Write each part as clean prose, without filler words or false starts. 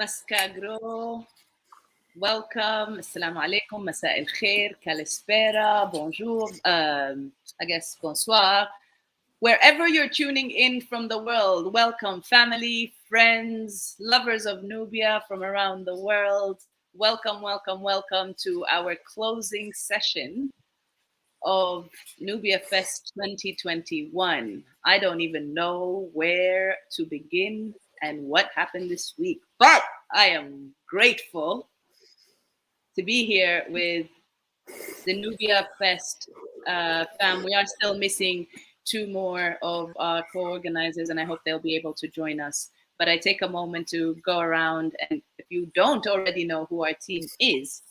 Mascagro. Welcome. Assalamu alaikum. Masa el khair. Kalispera. Bonjour. I guess bonsoir. Wherever you're tuning in from the world, welcome, family, friends, lovers of Nubia from around the world. Welcome, welcome, welcome to our closing session of NubiaFest 2021. I don't even know where to begin and what happened this week, but I am grateful to be here with the NubiaFest fam. We are still missing two more of our co-organizers, and I hope they'll be able to join us. But I take a moment to go around, and if you don't already know who our team is,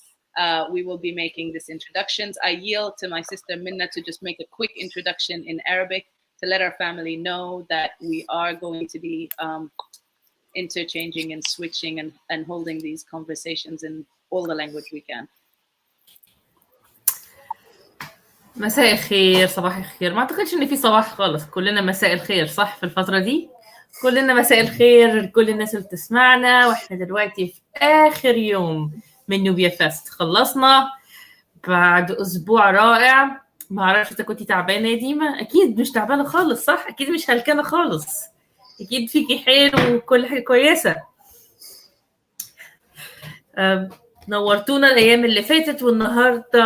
we will be making these introductions. I yield to my sister Minna to just make a quick introduction in Arabic to let our family know that we are going to be interchanging and switching and holding these conversations in all the language we can. مساء الخير، صباح الخير. ما اعتقدش ان في صباح خالص، كلنا مساء الخير صح في الفترة دي. كلنا مساء الخير لكل الناس اللي بتسمعنا، واحنا دلوقتي في اخر يوم من نوبيا فيست. خلصنا بعد اسبوع رائع. ما اعرفش اذا كنتي تعبانه يا ديما. اكيد مش تعبانه خالص صح؟ اكيد مش هلكانه خالص. اكيد فيكي حيل وكل حاجه كويسه. نورتونا الايام اللي فاتت، والنهارده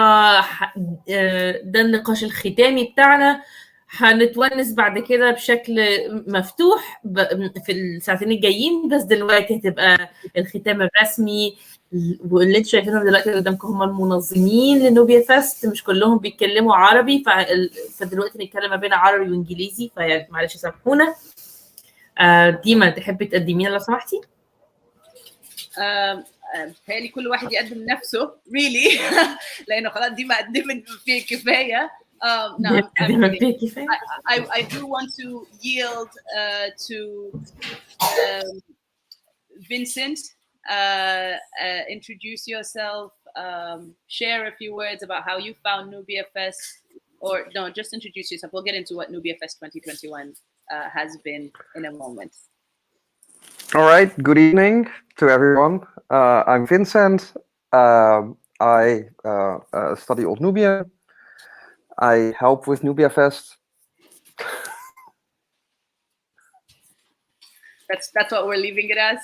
ده النقاش الختامي بتاعنا. هنتونس بعد كده بشكل مفتوح في الساعتين الجايين، بس دلوقتي هتبقى الختام الرسمي. واللي انتوا شايفينهم دلوقتي قدامكم هم المنظمين لنوبيا فيست، مش كلهم بيتكلموا عربي، فدلوقتي نتكلم ما بين عربي وانجليزي، فمعلش سامحونا. ديما تحبي تقدمينا لو سمحتي؟ بتهيألي كل واحد يقدم نفسه really لأنه خلاص ديما قدمت فيه كفاية. No, I do want to yield to Vincent. Introduce yourself, share a few words about how you found NubiaFest, or no, just introduce yourself. We'll get into what NubiaFest 2021 has been in a moment. All right, good evening to everyone. I'm Vincent. I study Old Nubia. I help with NubiaFest. That's what we're leaving it as?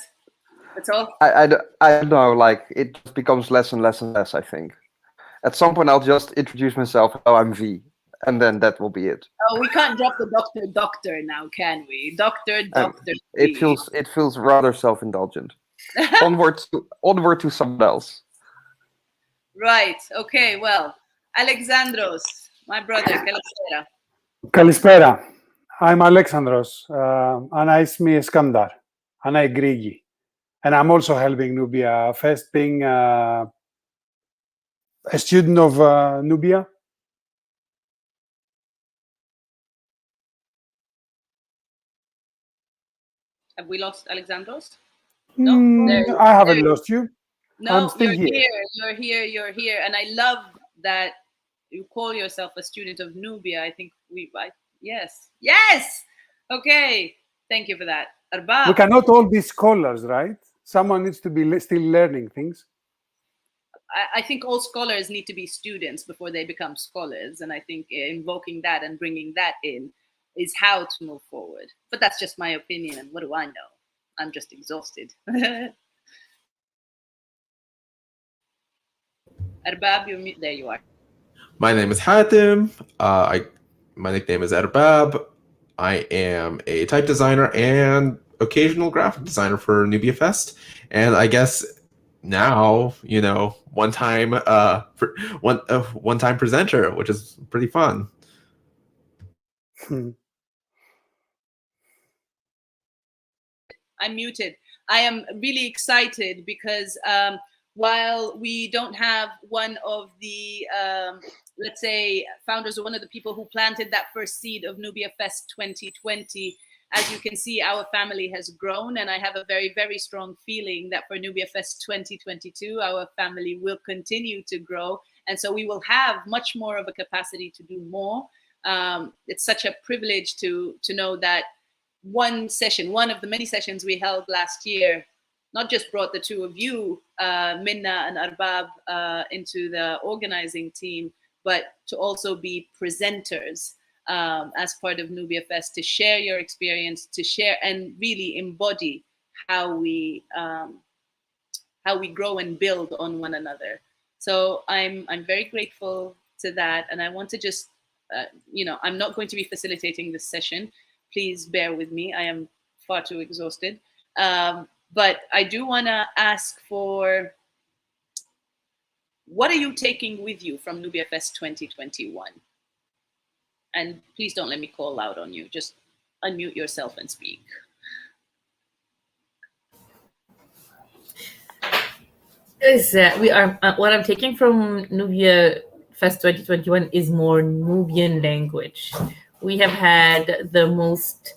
That's all? I don't know, like, it just becomes less and less and less, I think. At some point, I'll just introduce myself. Oh, I'm V. And then that will be it. Oh, we can't drop the doctor now, can we? Doctor. It feels rather self-indulgent. onward to someone else. Right. Okay. Well, Alexandros, my brother. Kalispera. Kalispera. I'm Alexandros. Ana ismi Iskandar. Ana Grigi. And I'm also helping Nubia Fest, being a student of Nubia. Have we lost Alexandros? No, I haven't lost you. No, I'm still You're here. And I love that you call yourself a student of Nubia. I think yes. Okay. Thank you for that. Arbab. We cannot all be scholars, right? Someone needs to be still learning things. I think all scholars need to be students before they become scholars. And I think invoking that and bringing that in is how to move forward. But that's just my opinion, and what do I know? I'm just exhausted. Arbab, there you are. My name is Hatim. My nickname is Arbab. I am a type designer and occasional graphic designer for NubiaFest. And I guess now, one-time presenter, which is pretty fun. I'm muted. I am really excited because while we don't have one of the, let's say, founders or one of the people who planted that first seed of NubiaFest 2020, as you can see, our family has grown, and I have a very, very strong feeling that for NubiaFest 2022, our family will continue to grow. And so we will have much more of a capacity to do more. It's such a privilege to know that one of the many sessions we held last year, not just brought the two of you, Minna and Arbab, into the organizing team, but to also be presenters as part of NubiaFest, to share your experience, to share and really embody how we grow and build on one another. So I'm very grateful to that, and I want to just I'm not going to be facilitating this session. Please bear with me. I am far too exhausted. But I do want to ask for, what are you taking with you from NubiaFest 2021? And please don't let me call out on you. Just unmute yourself and speak. What I'm taking from NubiaFest 2021 is more Nubian language. We have had the most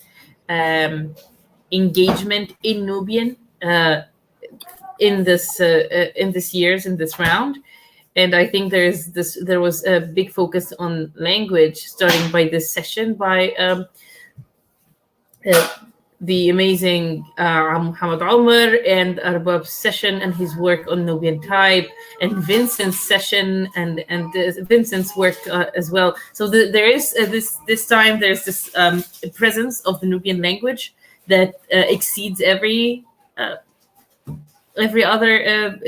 engagement in Nubian in this round, and I think there was a big focus on language starting by this session by the amazing Muhammad Omar and Arbab's session and his work on Nubian type, and Vincent's session and Vincent's work as well. So there is this time there's this presence of the Nubian language that exceeds every other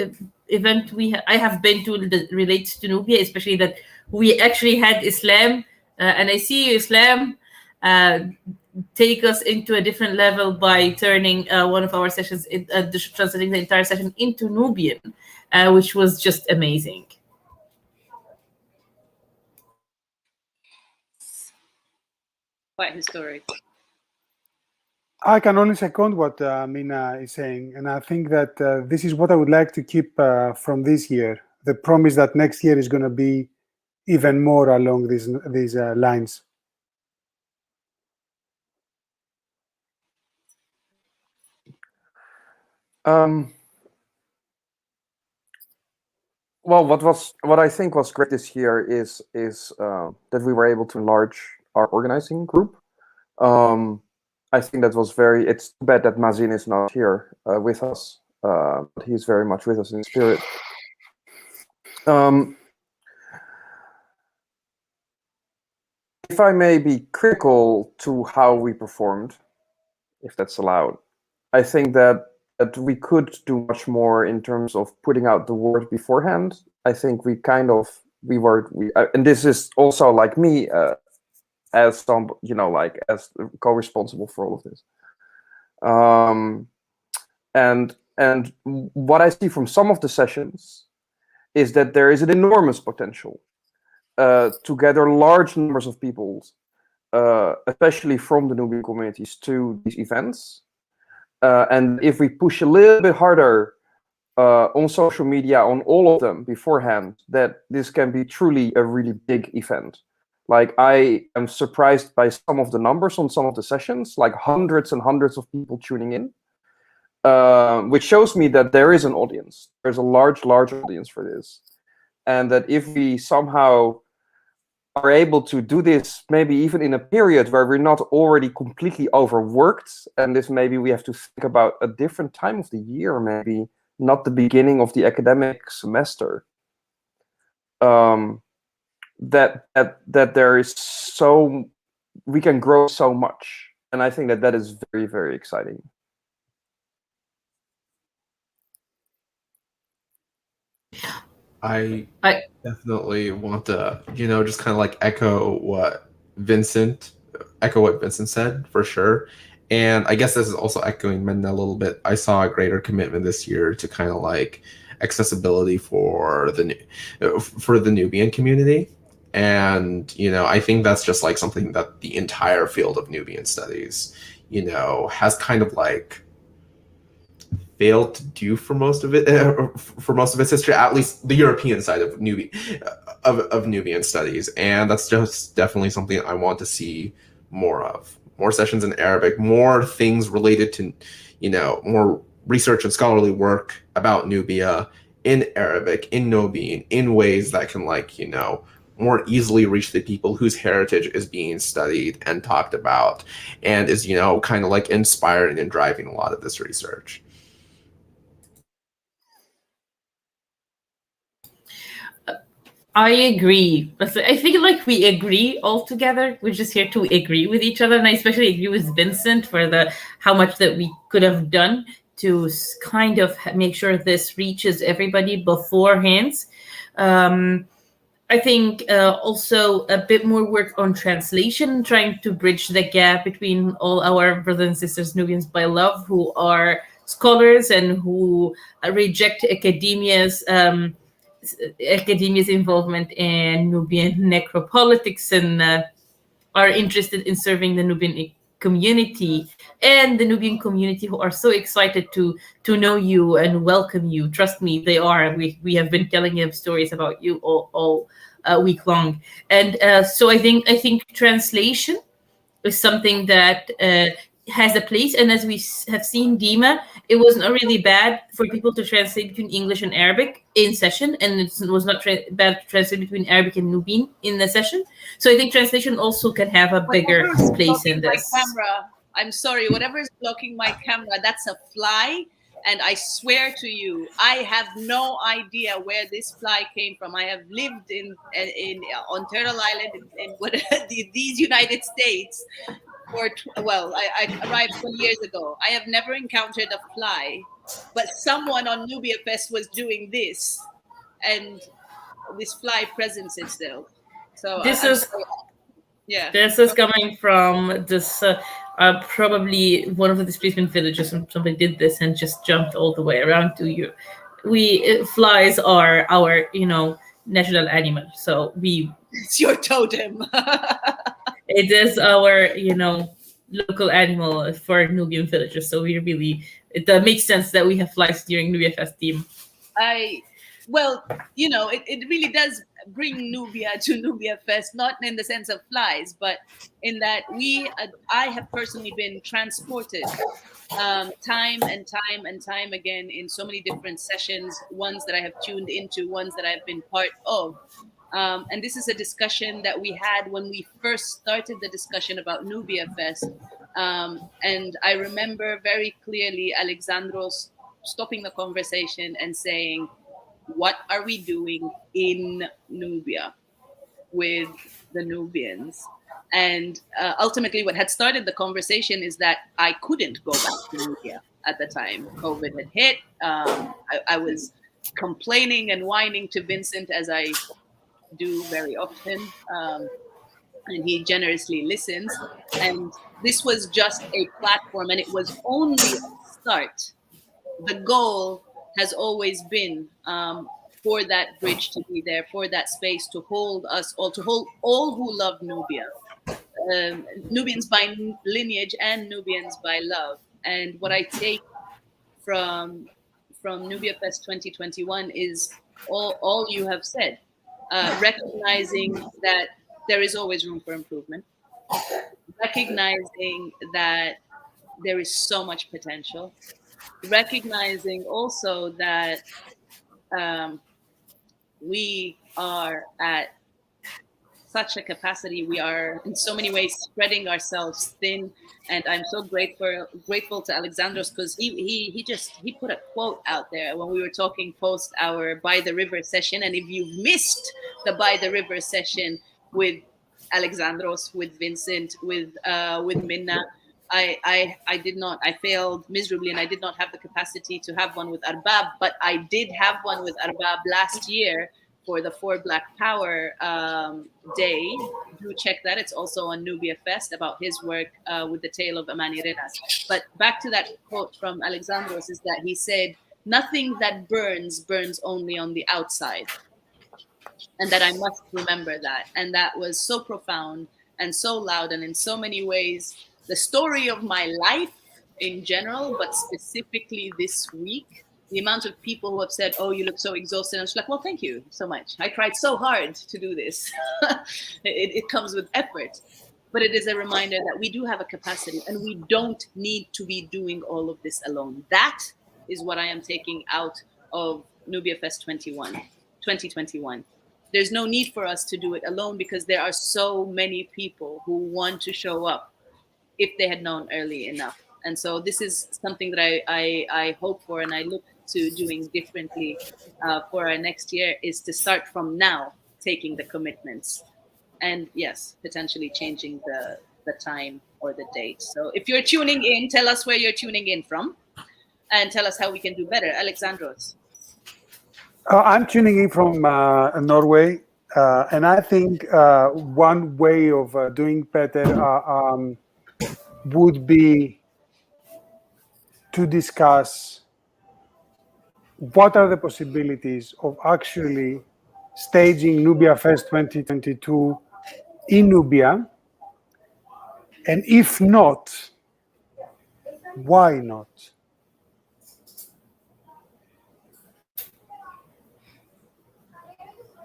event I have been to that relates to Nubia, especially that we actually had Islam, and I see Islam take us into a different level by turning one of our sessions, translating the entire session into Nubian, which was just amazing. Quite historic. I can only second what Mina is saying, and I think that this is what I would like to keep from this year, the promise that next year is going to be even more along these lines. Well, what I think was great this year is that we were able to enlarge our organizing group. I think that was it's too bad that Mazin is not here with us, but he's very much with us in spirit. If I may be critical to how we performed, if that's allowed, I think that we could do much more in terms of putting out the word beforehand. I think and this is also like me as some, as co-responsible for all of this. And what I see from some of the sessions is that there is an enormous potential to gather large numbers of people, especially from the Nubian communities, to these events. And if we push a little bit harder on social media, on all of them beforehand, that this can be truly a really big event. Like, I am surprised by some of the numbers on some of the sessions, like hundreds and hundreds of people tuning in, which shows me that there is an audience. There's a large audience for this. And that if we somehow are able to do this, maybe even in a period where we're not already completely overworked, and this maybe we have to think about a different time of the year, maybe not the beginning of the academic semester, that there is we can grow so much. And I think that is very, very exciting. I definitely want to, just kind of like echo what Vincent said, for sure. And I guess this is also echoing Minna a little bit. I saw a greater commitment this year to kind of like accessibility for the Nubian community. And, I think that's just like something that the entire field of Nubian studies, has kind of like failed to do for most of its history, at least the European side of Nubian studies. And that's just definitely something I want to see more of. More sessions in Arabic, more things related to, more research and scholarly work about Nubia in Arabic, in Nubian, in ways that can more easily reach the people whose heritage is being studied and talked about, and is, kind of like inspiring and driving a lot of this research. I agree. I feel like we agree all together. We're just here to agree with each other, and I especially agree with Vincent for the how much that we could have done to kind of make sure this reaches everybody beforehand. Um, I think also a bit more work on translation, trying to bridge the gap between all our brothers and sisters Nubians by love who are scholars and who reject academia's involvement in Nubian necropolitics and are interested in serving the Nubian community, and the Nubian community who are so excited to know you and welcome you. Trust me, they are. We have been telling them stories about you all week long, and so I think translation is something that has a place. And as we have seen, Dima, it was not really bad for people to translate between English and Arabic in session, and it was not bad to translate between Arabic and Nubian in the session. So I think translation also can have a bigger Whatever is place in blocking my this. camera, I'm sorry, whatever is blocking my camera, that's a fly. And I swear to you, I have no idea where this fly came from. I have lived in on Turtle Island in these United States for I arrived 20 years ago. I have never encountered a fly, but someone on NubiaFest was doing this, and this fly presents itself. So This I'm is sorry. Yeah. This is coming from this probably one of the displacement villages. And somebody did this and just jumped all the way around to you. Flies are our national animal, so It's your totem. it is our local animal for Nubian villages. So it makes sense that we have flies during NubiaFest team. It really does bring Nubia to NubiaFest, not in the sense of flies, but in that I have personally been transported time and time and time again in so many different sessions, ones that I have tuned into, ones that I've been part of. And this is a discussion that we had when we first started the discussion about NubiaFest. And I remember very clearly Alexandros stopping the conversation and saying, what are we doing in Nubia with the Nubians? And ultimately, what had started the conversation is that I couldn't go back to Nubia at the time. COVID had hit. I was complaining and whining to Vincent, as I do very often. And he generously listens. And this was just a platform, and it was only a start. The goal has always been for that bridge to be there, for that space to hold us all, to hold all who love Nubia, Nubians by lineage and Nubians by love. And what I take from NubiaFest 2021 is all you have said, recognizing that there is always room for improvement, recognizing that there is so much potential, recognizing also that we are at such a capacity. We are in so many ways spreading ourselves thin, and I'm so grateful to Alexandros, because he put a quote out there when we were talking post our By the River session. And if you've missed the By the River session with Alexandros, with Vincent, with Minna, I did not. I failed miserably, and I did not have the capacity to have one with Arbab, but I did have one with Arbab last year for the For Black Power Day. Do check that. It's also on NubiaFest, about his work with the tale of Amani Renas. But back to that quote from Alexandros is that he said, nothing that burns only on the outside. And that I must remember that. And that was so profound and so loud, and in so many ways, the story of my life in general, but specifically this week. The amount of people who have said, oh, you look so exhausted. I was like, well, thank you so much. I tried so hard to do this. It comes with effort. But it is a reminder that we do have a capacity, and we don't need to be doing all of this alone. That is what I am taking out of NubiaFest 2021. There's no need for us to do it alone, because there are so many people who want to show up if they had known early enough. And so this is something that I hope for, and I look to doing differently for our next year, is to start from now, taking the commitments, and yes, potentially changing the time or the date. So if you're tuning in, tell us where you're tuning in from, and tell us how we can do better. Alexandros. I'm tuning in from Norway, and I think one way of doing better would be to discuss what are the possibilities of actually staging NubiaFest 2022 in Nubia, and if not, why not?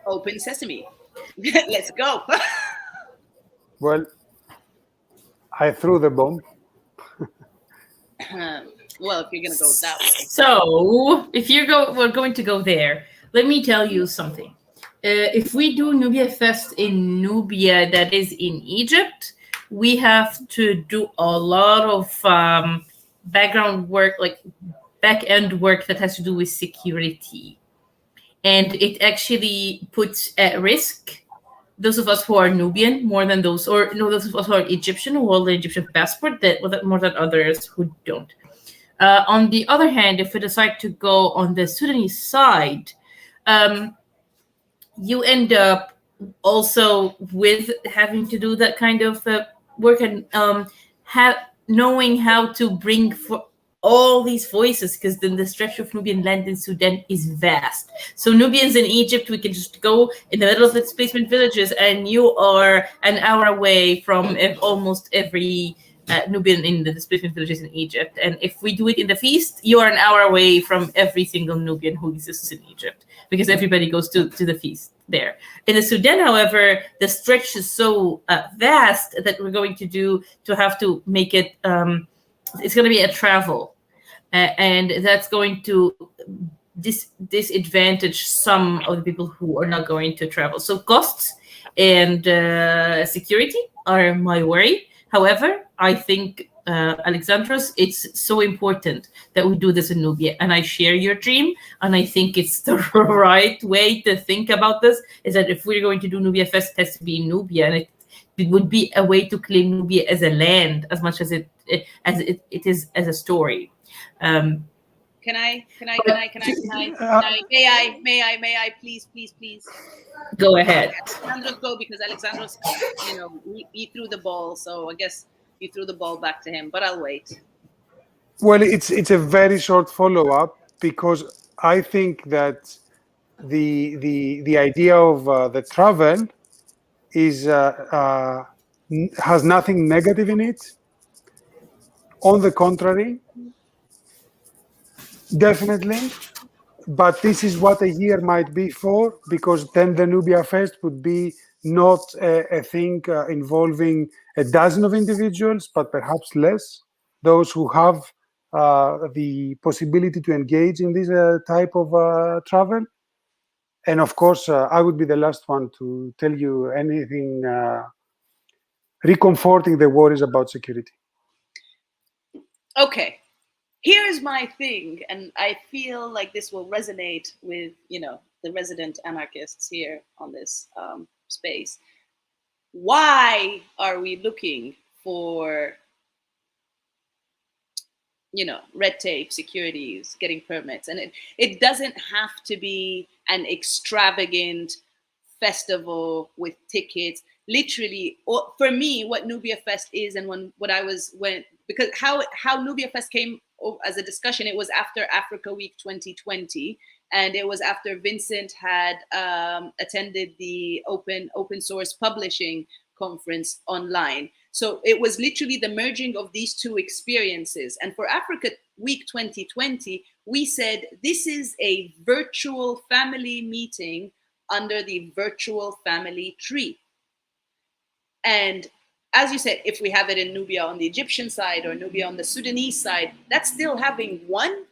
Open sesame. Let's go. Well, I threw the bomb. Well, if you're gonna go that way. So if we're going to go there. Let me tell you something. If we do NubiaFest in Nubia, that is in Egypt, we have to do a lot of background work, like back-end work that has to do with security. And it actually puts at risk those of us who are Nubian more than those, or no, those of us who are Egyptian who hold the Egyptian passport, that more than others who don't. On the other hand, if we decide to go on the Sudanese side, you end up also with having to do that kind of work, and knowing how to bring for all these voices, because then the stretch of Nubian land in Sudan is vast. So Nubians in Egypt, we can just go in the middle of the displacement villages, and you are an hour away from almost every Nubian in the displacement villages in Egypt. And if we do it in the feast, you are an hour away from every single Nubian who exists in Egypt, because everybody goes to the feast there. In the Sudan, however, the stretch is so vast that we're going to have to make it, it's going to be a travel. And that's going to disadvantage some of the people who are not going to travel. So costs and security are my worry. However, I think, Alexandros, it's so important that we do this in Nubia, and I share your dream, and I think it's the right way to think about this, is that if we're going to do NubiaFest, it has to be in Nubia, and it would be a way to claim Nubia as a land as much as it is as a story. Can I, may I, please? Go ahead. Alexandros, go, because Alexandros, he threw the ball, so I guess you threw the ball back to him, but I'll wait. Well, it's a very short follow-up, because I think that the idea of the travel is has nothing negative in it. On the contrary, definitely. But this is what a year might be for, because then the NubiaFest would be not a thing involving a dozen of individuals, but perhaps less, those who have the possibility to engage in this type of travel. And of course, I would be the last one to tell you anything reconforting the worries about security. Okay. Here's my thing, and I feel like this will resonate with, the resident anarchists here on this space. Why are we looking for, red tape, securities, getting permits? And it doesn't have to be an extravagant festival with tickets. Literally, for me, what NubiaFest is, and because how NubiaFest came as a discussion, it was after Africa Week 2020, and it was after Vincent had attended the open source publishing conference online. So it was literally the merging of these two experiences. And for Africa Week 2020, we said this is a virtual family meeting under the virtual family tree. And as you said, if we have it in Nubia on the Egyptian side or Nubia on the Sudanese side, that's still having one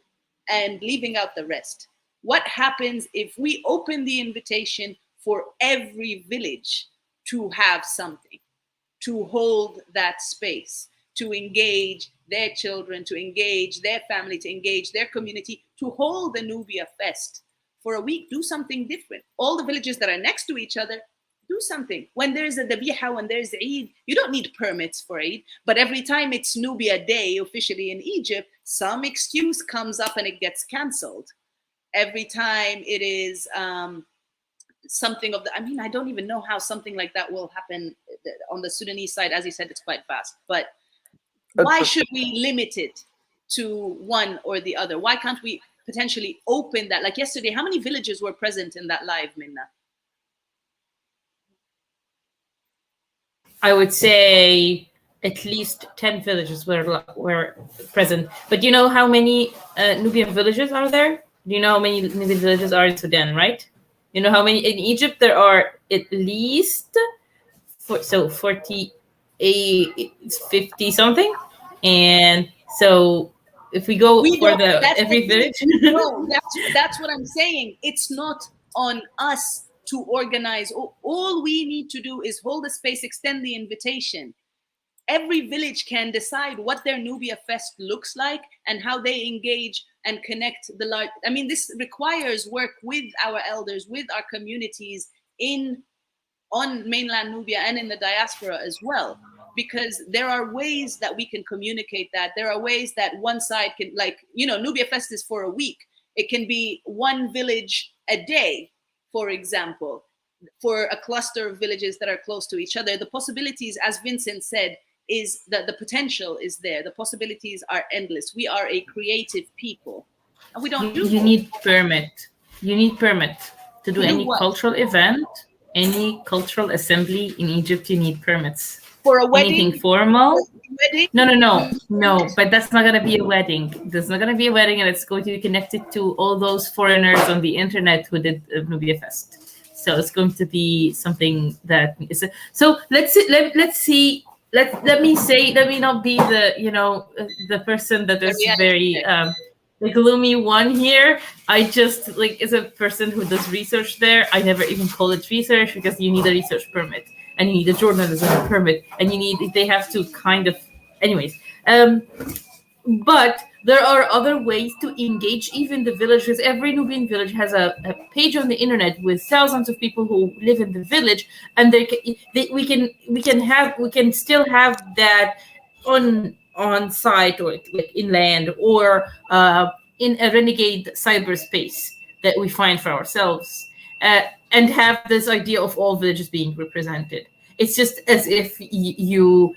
and leaving out the rest. What happens if we open the invitation for every village to have something, to hold that space, to engage their children, to engage their family, to engage their community, to hold the NubiaFest for a week, do something different. All the villages that are next to each other, do something. When there's a dabiha, when there's Eid, you don't need permits for Eid, but every time it's Nubia Day officially in Egypt, some excuse comes up and it gets canceled. Every time it is something of the, I mean, I don't even know how something like that will happen on the Sudanese side. As you said, it's quite fast, but why should we limit it to one or the other? Why can't we potentially open that? Like yesterday, how many villages were present in that live, Minna? I would say at least 10 villages were present. But you know how many Nubian villages are there? Do you know how many Nubian villages are in Sudan, right? You know how many in Egypt? There are at least 48, 50 something. And so if we go for every village. No, that's what I'm saying. It's not on us to organize. All we need to do is hold a space, extend the invitation. Every village can decide what their Nubia Fest looks like and how they engage and connect the large. I mean, this requires work with our elders, with our communities on mainland Nubia and in the diaspora as well, because there are ways that we can communicate that. There are ways that one side can, like, you know, Nubia Fest is for a week. It can be one village a day, for example, for a cluster of villages that are close to each other. The possibilities, as Vincent said, is that the potential is there. The possibilities are endless. We are a creative people, and we don't do. You need permit. You need permit to do any cultural event, any cultural assembly in Egypt. You need permits for a wedding. Anything formal? Wedding? No. But that's not gonna be a wedding. There's not gonna be a wedding, and it's going to be connected to all those foreigners on the internet who did NubiaFest. So it's going to be something that is. So let's see. Let me not be the person that is very the gloomy one here. I just as a person who does research there, I never even call it research because you need a research permit and you need a journalism permit and they have to kind of anyways. But there are other ways to engage even the villages. Every Nubian village has a page on the internet with thousands of people who live in the village, and we can still have that on site or like inland or in a renegade cyberspace that we find for ourselves, and have this idea of all villages being represented. It's just as if you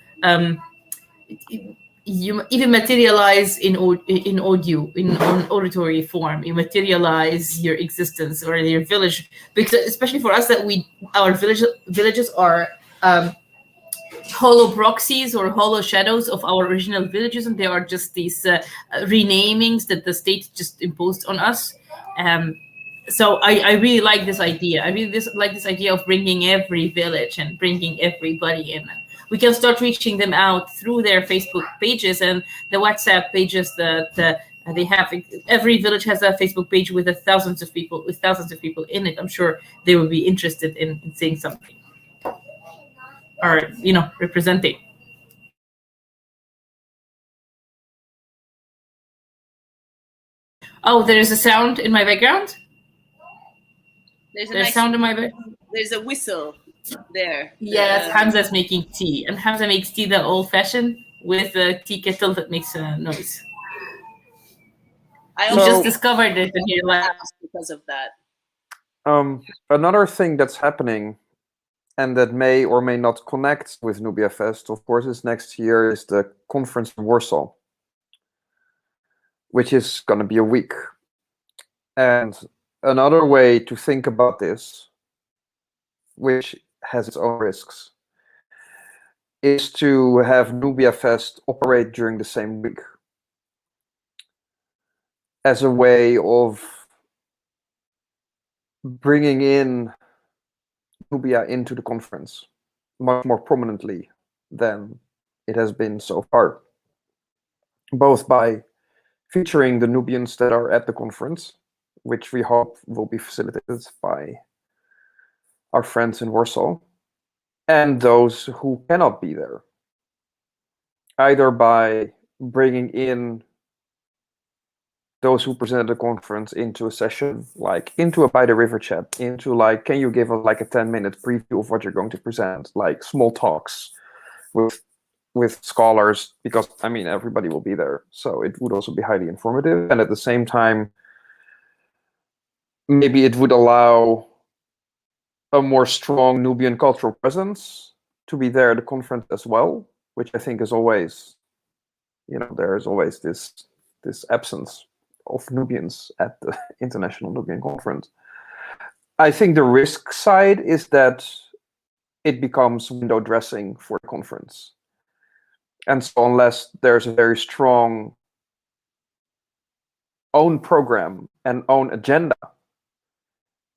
even materialize in audio, in auditory form. You materialize your existence or your village, because especially for us that our villages are hollow proxies or hollow shadows of our original villages, and they are just these renamings that the state just imposed on us. So I really like this idea. I really like this idea of bringing every village and bringing everybody in. We can start reaching them out through their Facebook pages and the WhatsApp pages that they have. Every village has a Facebook page with thousands of people in it. I'm sure they will be interested in saying something or representing. Oh, there is a sound in my background. There's a sound in my background. There's a whistle there. Yes, Hamza's making tea, and Hamza makes tea the old-fashioned with a tea kettle that makes a noise. I just discovered it in your lab because of that. Another thing that's happening, and that may or may not connect with NubiaFest, of course, is next year is the conference in Warsaw, which is going to be a week. And another way to think about this, which has its own risks, is to have NubiaFest operate during the same week as a way of bringing in Nubia into the conference much more prominently than it has been so far, both by featuring the Nubians that are at the conference, which we hope will be facilitated by our friends in Warsaw, and those who cannot be there, either by bringing in those who presented the conference into a session, like into a By the River chat, into like, can you give us like a 10-minute preview of what you're going to present, like small talks with scholars, because I mean everybody will be there, so it would also be highly informative, and at the same time, maybe it would allow a more strong Nubian cultural presence to be there at the conference as well, which I think is always, there is always this absence of Nubians at the International Nubian Conference. I think the risk side is that it becomes window dressing for the conference. And so unless there's a very strong own program and own agenda,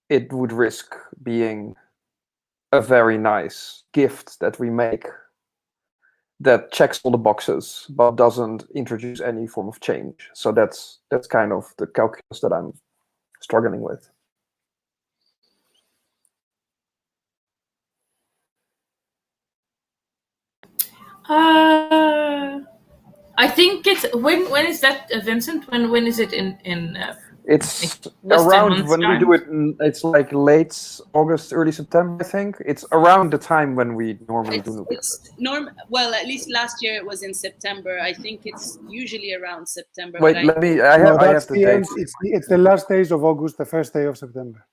it would risk being a very nice gift that we make that checks all the boxes but doesn't introduce any form of change. So that's kind of the calculus that I'm struggling with. I think it's when is that, Vincent? When is it in it's less than around month's when we time? do it. It's like late August, early September. I think it's around the time when we normally do NubiaFest. Well, at least last year it was in September. I think it's usually around September. Wait, but let me. I have the date. It's the last days of August, the first day of September.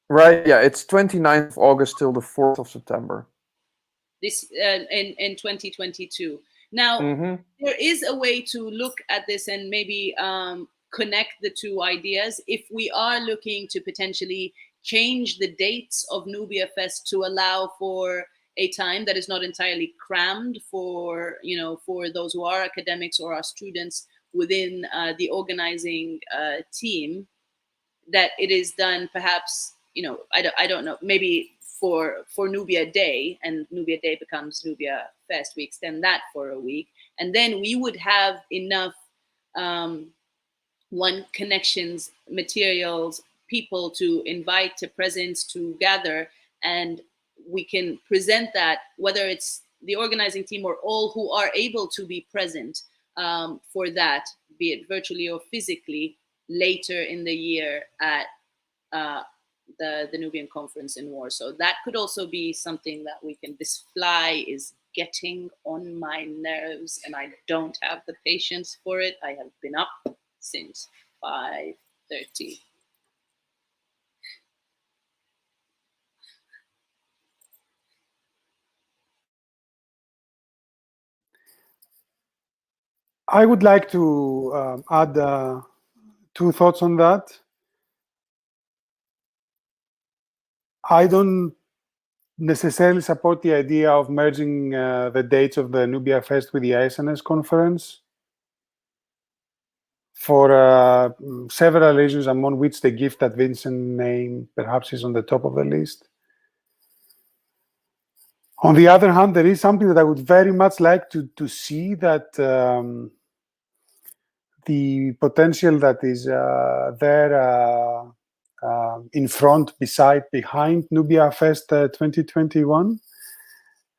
Right. Yeah, it's 29th of August till the 4th of September. This in 2022. Now, there is a way to look at this and maybe connect the two ideas. If we are looking to potentially change the dates of NubiaFest to allow for a time that is not entirely crammed for those who are academics or are students within the organizing team, that it is done perhaps, I don't know, maybe for Nubia Day, and Nubia Day becomes Nubia Fest, we extend that for a week, and then we would have enough connections, materials, people to invite, to presence, to gather, and we can present that, whether it's the organizing team or all who are able to be present for that, be it virtually or physically, later in the year at the Nubian conference in Warsaw. That could also be something that we can. This fly is getting on my nerves and I don't have the patience for it. I have been up since 5:30. I would like to add 2 thoughts on that. I don't necessarily support the idea of merging the dates of the NubiaFest with the ISNS conference for several reasons, among which the gift that Vincent named perhaps is on the top of the list. On the other hand, there is something that I would very much like to see, that the potential that is there in front, behind NubiaFest 2021.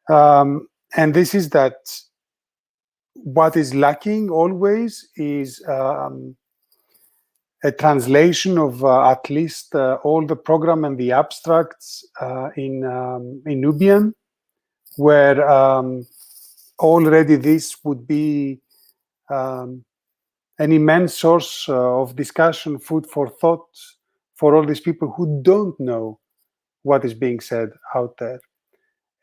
And this is that what is lacking always is a translation of at least all the program and the abstracts in Nubian, where already this would be an immense source of discussion, food for thought for all these people who don't know what is being said out there.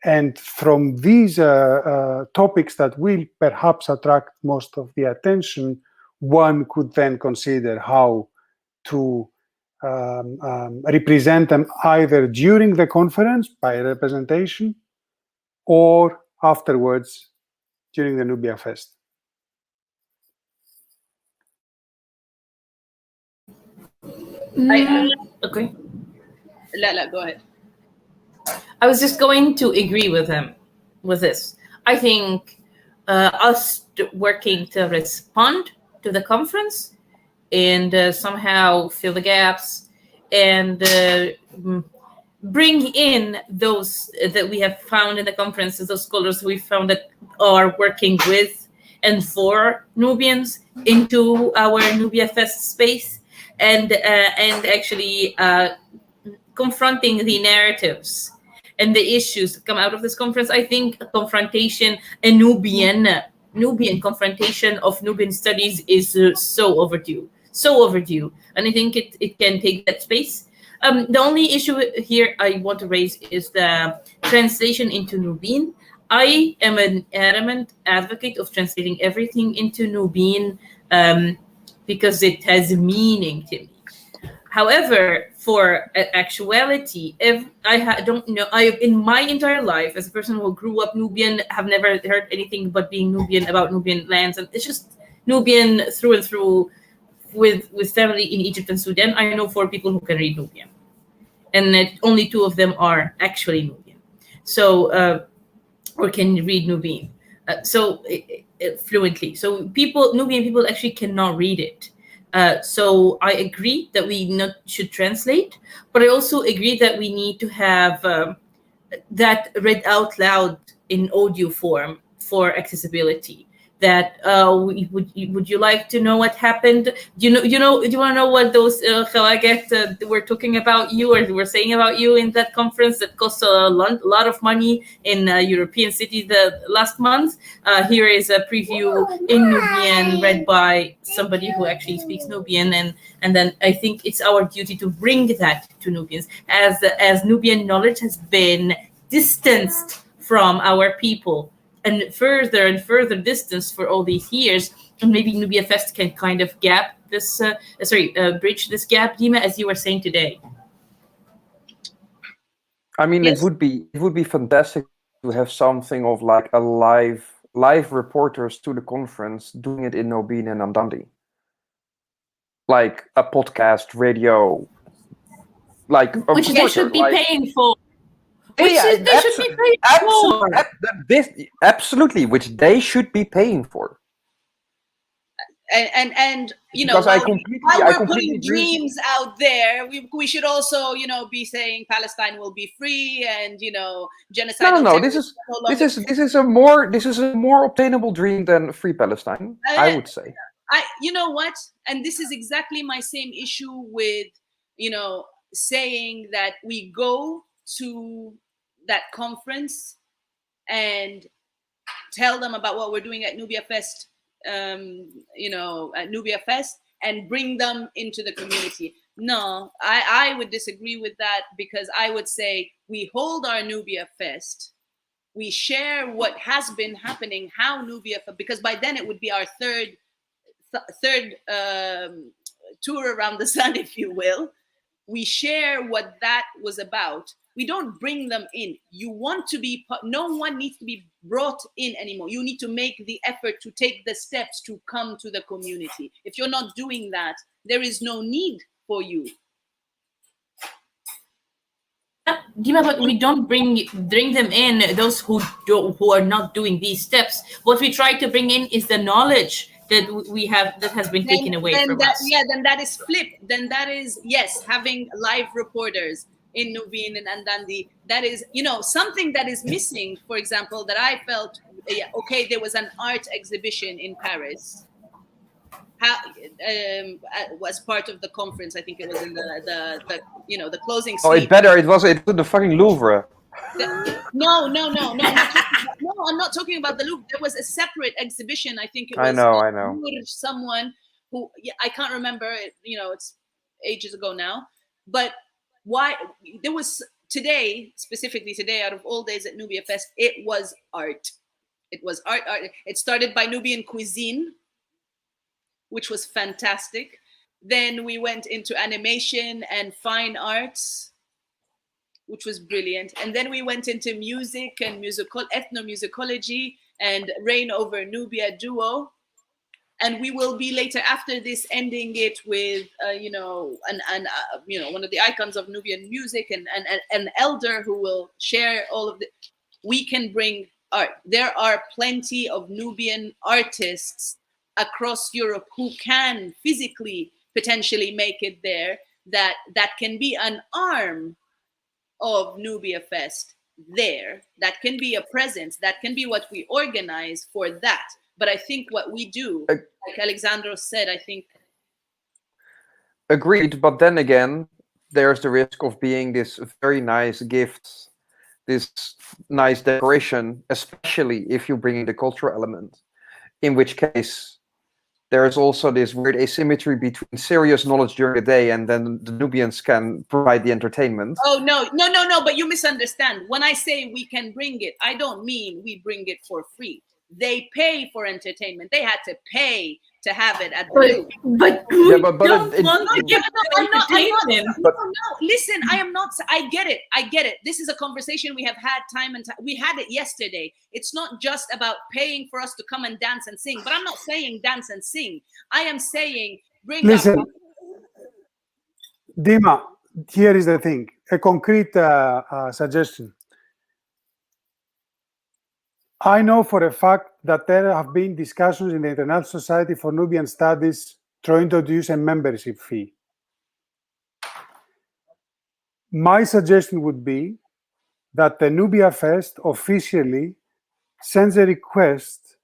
And from these topics that will perhaps attract most of the attention, one could then consider how to represent them either during the conference by representation or afterwards during the NubiaFest. Okay. Lala, go ahead. I was just going to agree with him with this. I think us working to respond to the conference and somehow fill the gaps and bring in those that we have found in the conferences, those scholars we found that are working with and for Nubians into our NubiaFest space, and actually confronting the narratives and the issues that come out of this conference. I think a confrontation, a Nubian confrontation of Nubian studies is so overdue, and I think it can take that space. The only issue here I want to raise is the translation into Nubian. I am an adamant advocate of translating everything into Nubian because it has meaning to me. However, for actuality, if don't know, in my entire life as a person who grew up Nubian, have never heard anything but being Nubian about Nubian lands, and it's just Nubian through and through. With family in Egypt and Sudan, I know 4 people who can read Nubian, and that only 2 of them are actually Nubian. So, or can read Nubian, fluently. So Nubian people actually cannot read it. So I agree that we should translate, but I also agree that we need to have that read out loud in audio form for accessibility. That would you like to know what happened? Do you want to know what those Khawaget were talking about you, or were saying about you in that conference that cost a lot of money in a European city the last month? Here is a preview in Nubian read by somebody who actually speaks Nubian, and then I think it's our duty to bring that to Nubians, as Nubian knowledge has been distanced from our people and further distance for all these years. And maybe NubiaFest can kind of bridge this gap, Dima, as you were saying today. I mean, Yes. it would be fantastic to have something of like a live reporters to the conference doing it in Nubian and Andandi, like a podcast, radio, like a which they should be paying for. Absolutely, which they should be paying for. And because while we're putting completely dreams out there, we should also be saying Palestine will be free, and genocide. No. This is a more obtainable dream than free Palestine. I would say. You know what? And this is exactly my same issue with saying that we go to that conference and tell them about what we're doing at NubiaFest. At NubiaFest, and bring them into the community. No, I would disagree with that, because I would say we hold our NubiaFest, we share what has been happening, how NubiaFest, because by then it would be our third tour around the sun, if you will. We share what that was about. We don't bring them in. No one needs to be brought in anymore. You need to make the effort to take the steps to come to the community. If you're not doing that, there is no need for you. Dima, but we don't bring them in, those who are not doing these steps. What we try to bring in is the knowledge that we have that has been taken away from us. Yeah, then that is flipped. Then that is, yes, having live reporters in Nubian and Andandi. That is, something that is missing. For example, that I felt, okay, there was an art exhibition in Paris. Was part of the conference. I think it was in the closing. Oh, it was in the fucking Louvre. No. I'm not talking about the Louvre. There was a separate exhibition. I think it was. I know. Someone who I can't remember. It's ages ago now. But why there was specifically today, out of all days at NubiaFest, it was art. It was art. It started by Nubian cuisine, which was fantastic. Then we went into animation and fine arts, which was brilliant. And then we went into music and ethnomusicology and Reign Over Nubia duo. And we will be later after this ending it with, one of the icons of Nubian music and an elder who will share all of the. We can bring art. There are plenty of Nubian artists across Europe who can physically potentially make it there. That can be an arm of NubiaFest there. That can be a presence. That can be what we organize for that. But I think what we do, like Alexandros said, I think. Agreed, but then again, there's the risk of being this very nice gift, this nice decoration, especially if you bring in the cultural element, in which case there's also this weird asymmetry between serious knowledge during the day and then the Nubians can provide the entertainment. Oh, no, but you misunderstand. When I say we can bring it, I don't mean we bring it for free. They pay for entertainment. They had to pay to have it at the But yeah, don't want to give entertainment. No, listen, I get it. This is a conversation we have had time and time. We had it yesterday. It's not just about paying for us to come and dance and sing, but I'm not saying dance and sing. I am saying Listen, Dima, here is the thing, a concrete suggestion. I know for a fact that there have been discussions in the International Society for Nubian Studies to introduce a membership fee. My suggestion would be that the NubiaFest officially sends a request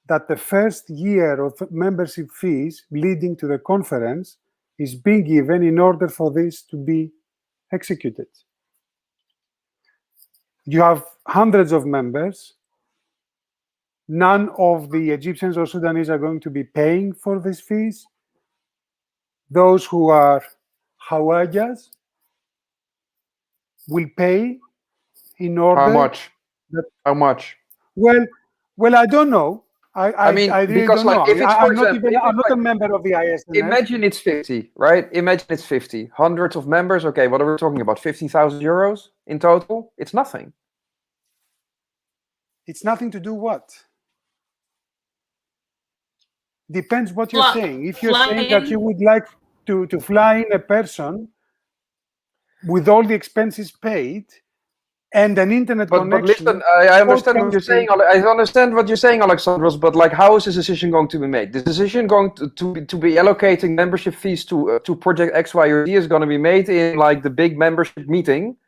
that the first year of membership fees leading to the conference is being given in order for this to be executed. You have hundreds of members. None of the Egyptians or Sudanese are going to be paying for these fees. Those who are Hawajas will pay in order. How much? How much? Well, I don't know. I mean, I really because don't like know. if it's I'm I'm not a member of the ISNS. Imagine it's 50, right? Imagine it's 50. Hundreds of members. Okay, what are we talking about? 50,000 euros in total? It's nothing. It's nothing to do what? Depends what you're saying. If you're saying that you would like to fly in a person with all the expenses paid and an internet connection. But listen, I understand what you're saying. I understand what you're saying, Alexandros. But like, how is this decision going to be made? The decision going to be allocating membership fees to project X, Y, or Z is going to be made in like the big membership meeting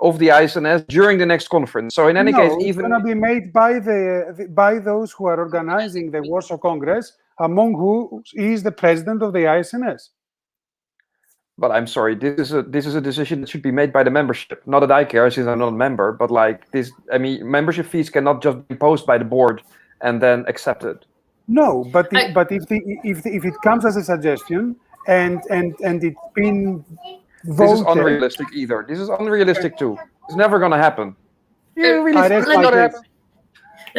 of the ISNS during the next conference. So in any case, even it's going to be made by those who are organizing the Warsaw Congress, among who is the president of the ISNS. But I'm sorry, this is a decision that should be made by the membership. Not that I care, since I'm not a member. But like this, I mean, membership fees cannot just be imposed by the board and then accepted. No, but if it comes as a suggestion and it's been voted, this is unrealistic either. This is unrealistic too. It's never gonna happen. Let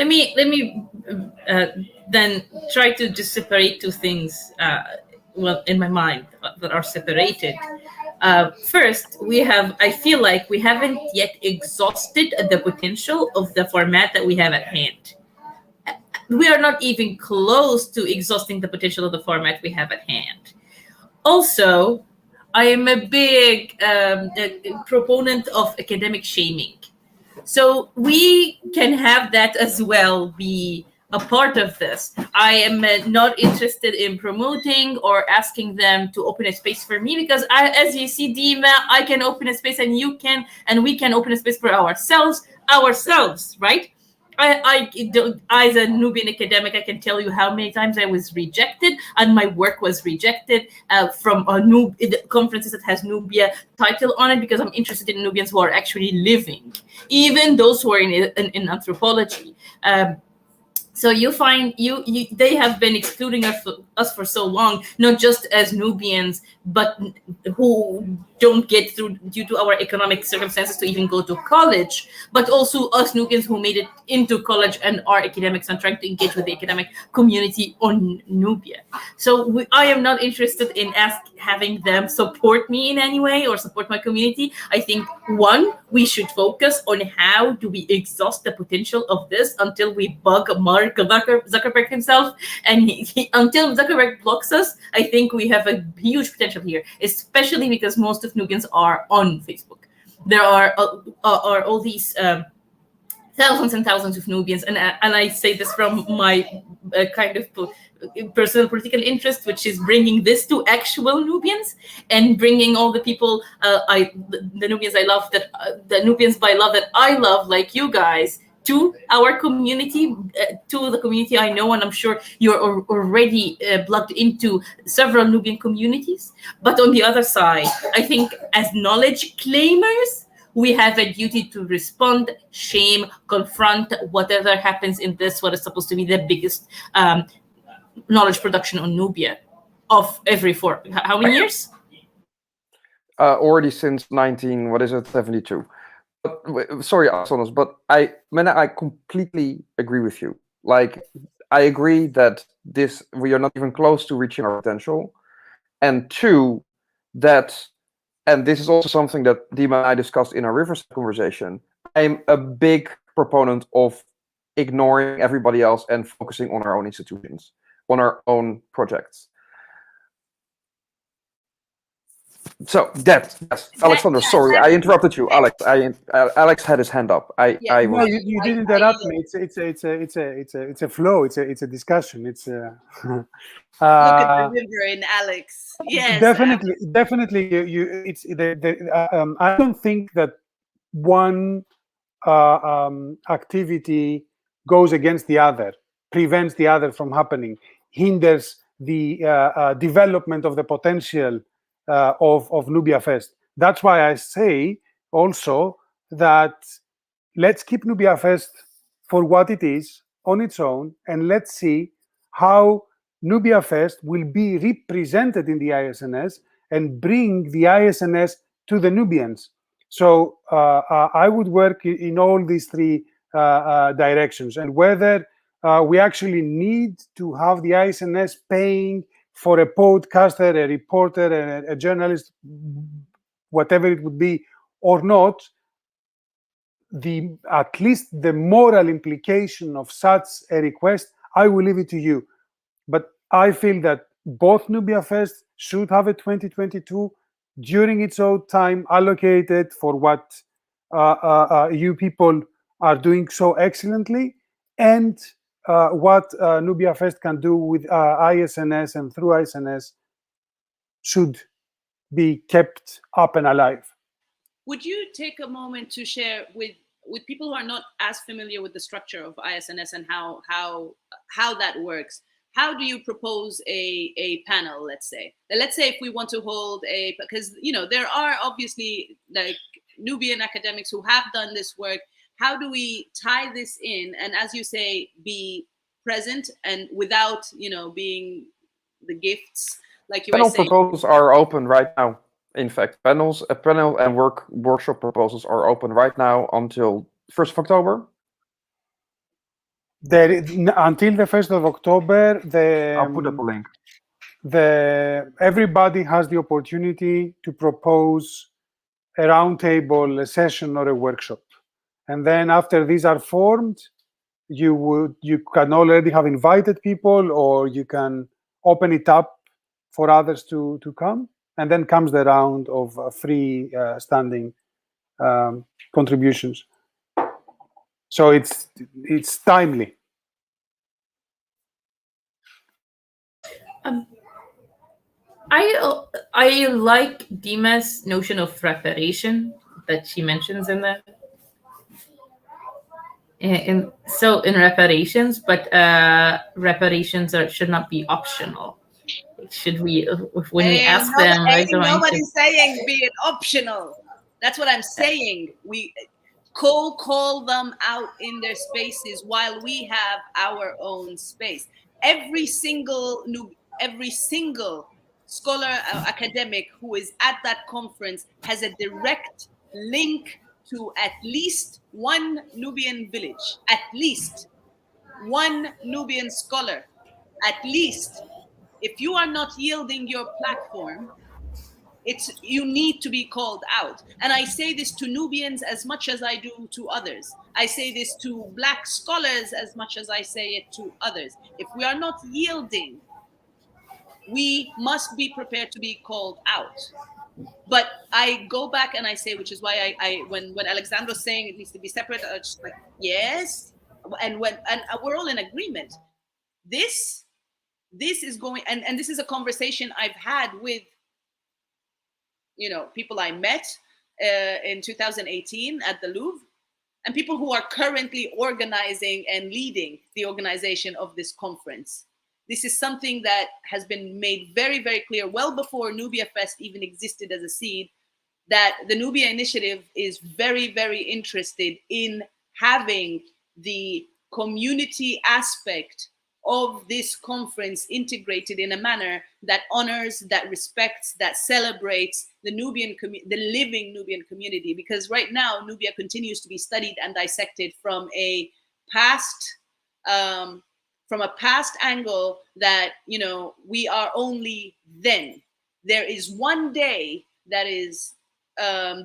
me then try to just separate two things. Well, in my mind, that are separated. First, I feel like we haven't yet exhausted the potential of the format that we have at hand. We are not even close to exhausting the potential of the format we have at hand. Also, I am a big proponent of academic shaming. So we can have that as well be a part of this. I am not interested in promoting or asking them to open a space for me, because as you see, Dima, I can open a space and you can, and we can open a space for ourselves, right? I as a Nubian academic, I can tell you how many times I was rejected and my work was rejected from conferences that has Nubia title on it, because I'm interested in Nubians who are actually living, even those who are in anthropology. So you find they have been excluding us for so long, not just as Nubians, but who don't get through due to our economic circumstances to even go to college, but also us Nubians who made it into college and are academics and trying to engage with the academic community on Nubia. So I am not interested in having them support me in any way or support my community. I think, one, we should focus on how do we exhaust the potential of this until we bug Mark Zuckerberg himself, and until Zuckerberg blocks us. I think we have a huge potential here, especially because most of Nubians are on Facebook. There are all these thousands and thousands of Nubians, and I say this from my kind of personal political interest, which is bringing this to actual Nubians and bringing all the people, the Nubians I love, the Nubians by love that I love, like you guys, to our community, to the community I know, and I'm sure you're already plugged into several Nubian communities. But on the other side, I think as knowledge claimers, we have a duty to respond, shame, confront whatever happens in this, what is supposed to be the biggest knowledge production on Nubia of every four. How many years? Already since 72. But, sorry, Asonos, but I completely agree with you. Like, I agree that we are not even close to reaching our potential, and two, that, and this is also something that Dima and I discussed in our Riverside conversation. I'm a big proponent of ignoring everybody else and focusing on our own institutions, on our own projects. So yes, Alexander. Sorry, I interrupted you, Alex. Alex had his hand up. No, you didn't interrupt me. It's a flow. It's a discussion. It's look at the river in Alex. Yes, definitely. It's I don't think that one activity goes against the other, prevents the other from happening, hinders the development of the potential of NubiaFest. That's why I say also that let's keep NubiaFest for what it is on its own, and let's see how NubiaFest will be represented in the ISNS and bring the ISNS to the Nubians. So I would work in all these three directions, and whether we actually need to have the ISNS paying for a podcaster, a reporter, a journalist, whatever it would be, or not, at least the moral implication of such a request, I will leave it to you. But I feel that both NubiaFest should have a 2022 during its own time allocated for what you people are doing so excellently, and what NubiaFest can do with ISNS and through ISNS should be kept up and alive. Would you take a moment to share with people who are not as familiar with the structure of ISNS and how that works? How do you propose a panel, let's say if we want to hold because there are obviously like Nubian academics who have done this work. How do we tie this in and, as you say, be present and without being the gifts like you were saying? Panel proposals are open right now. In fact, panel and workshop proposals are open right now until 1st of October. Until the 1st of October, I'll put up a link. Everybody has the opportunity to propose a roundtable, a session, or a workshop, and then after these are formed, you can already have invited people, or you can open it up for others to come, and then comes the round of free standing contributions. So it's timely. I like Dima's notion of preparation that she mentions in that. And so in reparations, but reparations should not be optional. Should we, when we ask them, nobody's saying be it optional. That's what I'm saying. We call them out in their spaces while we have our own space. Every single scholar academic who is at that conference has a direct link to at least one Nubian village, at least one Nubian scholar, at least. If you are not yielding your platform, you need to be called out. And I say this to Nubians as much as I do to others. I say this to Black scholars as much as I say it to others. If we are not yielding, we must be prepared to be called out. But I go back and I say, which is why when Alexandro's saying it needs to be separate, I just like, yes. And we're all in agreement. This is going, and this is a conversation I've had with people I met in 2018 at the Louvre. and people who are currently organizing and leading the organization of this conference. This is something that has been made very, very clear well before NubiaFest even existed as a seed, that the Nubia Initiative is very, very interested in having the community aspect of this conference integrated in a manner that honors, that respects, that celebrates the the living Nubian community. Because right now, Nubia continues to be studied and dissected from a past angle that, you know, we are only then. There is one day that is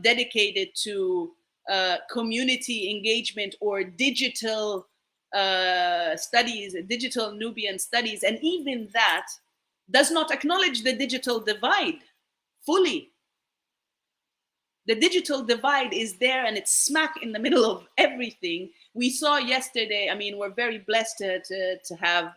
dedicated to community engagement or digital studies, digital Nubian studies, and even that does not acknowledge the digital divide fully. The digital divide is there, and it's smack in the middle of everything. We saw yesterday, I mean, we're very blessed to have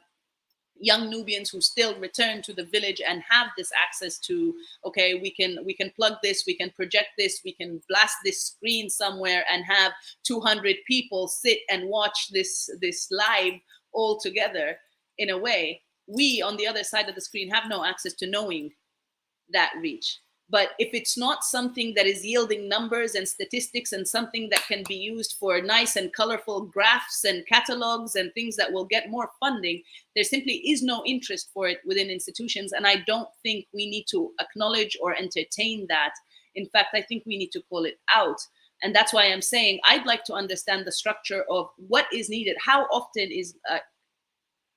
young Nubians who still return to the village and have this access to, okay, we can plug this, we can project this, we can blast this screen somewhere and have 200 people sit and watch this live all together. In a way, we on the other side of the screen have no access to knowing that reach. But if it's not something that is yielding numbers and statistics and something that can be used for nice and colorful graphs and catalogs and things that will get more funding, there simply is no interest for it within institutions. And I don't think we need to acknowledge or entertain that. In fact, I think we need to call it out. And that's why I'm saying I'd like to understand the structure of what is needed. How often is,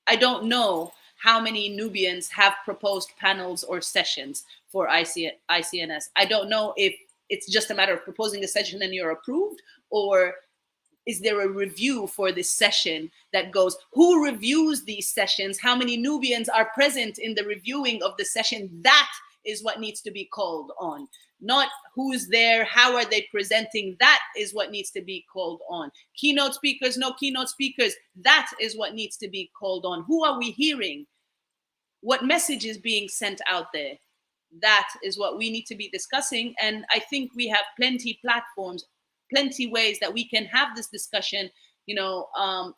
I don't know how many Nubians have proposed panels or sessions for ICNS. I don't know if it's just a matter of proposing a session and you're approved, or is there a review for this session that goes, who reviews these sessions? How many Nubians are present in the reviewing of the session? That is what needs to be called on. Not who's there, how are they presenting? That is what needs to be called on. Keynote speakers, no keynote speakers. That is what needs to be called on. Who are we hearing? What message is being sent out there? That is what we need to be discussing. And I think we have plenty platforms, plenty ways that we can have this discussion, you know,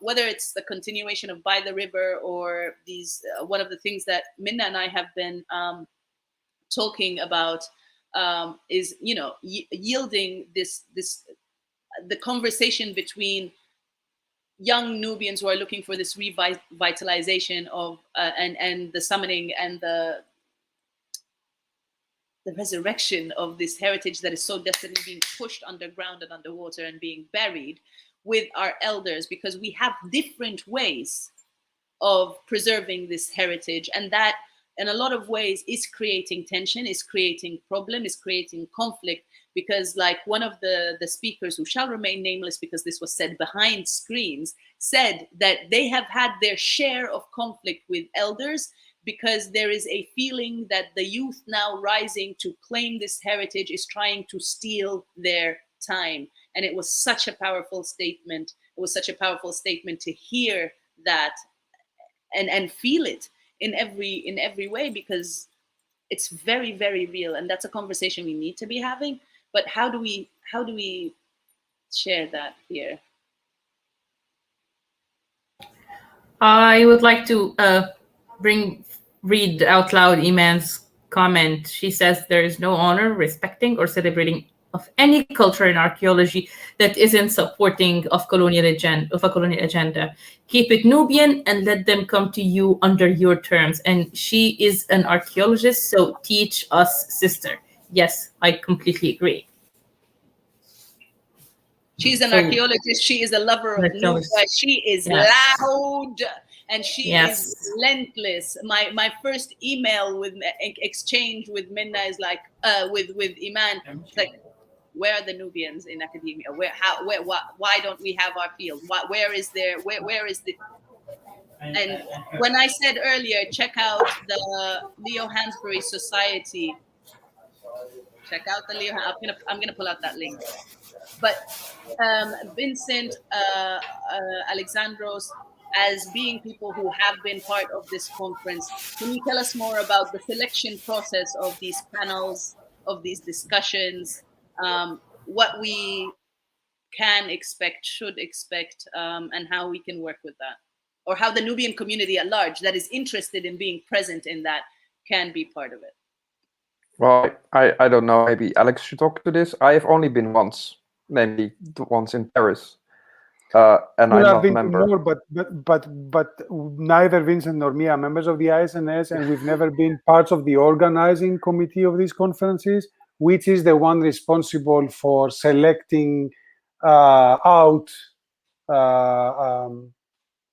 whether it's the continuation of By the River or these, one of the things that Minna and I have been talking about is, you know, yielding the conversation between young Nubians who are looking for this revitalization of and the summoning and the resurrection of this heritage that is so desperately being pushed underground and underwater and being buried with our elders, because we have different ways of preserving this heritage, and that in a lot of ways is creating tension, is creating problem, is creating conflict. Because like one of the speakers, who shall remain nameless because this was said behind screens, said that they have had their share of conflict with elders, because there is a feeling that the youth now rising to claim this heritage is trying to steal their time. And it was such a powerful statement. It was such a powerful statement to hear that and feel it in every way, because it's very, very real. And that's a conversation we need to be having. But how do we share that here? I would like to read out loud Iman's comment. She says there is no honor, respecting, or celebrating of any culture in archaeology that isn't supporting of a colonial agenda. Keep it Nubian and let them come to you under your terms. And she is an archaeologist, so teach us, sister. Yes, I completely agree. She's an archaeologist. She is a lover of Nubia. She is loud and she is relentless. My first email with exchange with Minna is like with Iman. It's like, where are the Nubians in academia? Why don't we have our field? Where is the? And when I said earlier, check out the Leo Hansberry Society. Check out the Leo. I'm gonna pull out that link. But Vincent, Alexandros, as being people who have been part of this conference, can you tell us more about the selection process of these panels, of these discussions, what we can expect, should expect, and how we can work with that, or how the Nubian community at large that is interested in being present in that can be part of it. Well, I don't know. Maybe Alex should talk to this. I have only been once, maybe once in Paris, and I'm not a member. More, but neither Vincent nor me are members of the ISNS, and we've never been parts of the organizing committee of these conferences, which is the one responsible for selecting out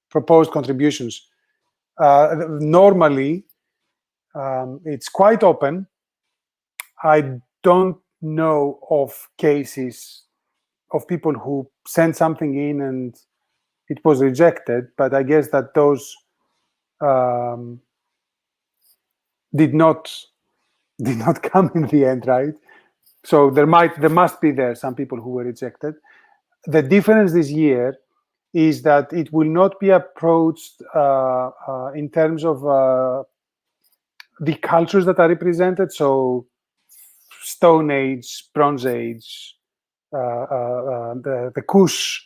proposed contributions. Normally, it's quite open. I don't know of cases of people who sent something in and it was rejected, but I guess that those did not come in the end, right? So there must be some people who were rejected. The difference this year is that it will not be approached in terms of the cultures that are represented. So Stone Age, Bronze Age, the Kush,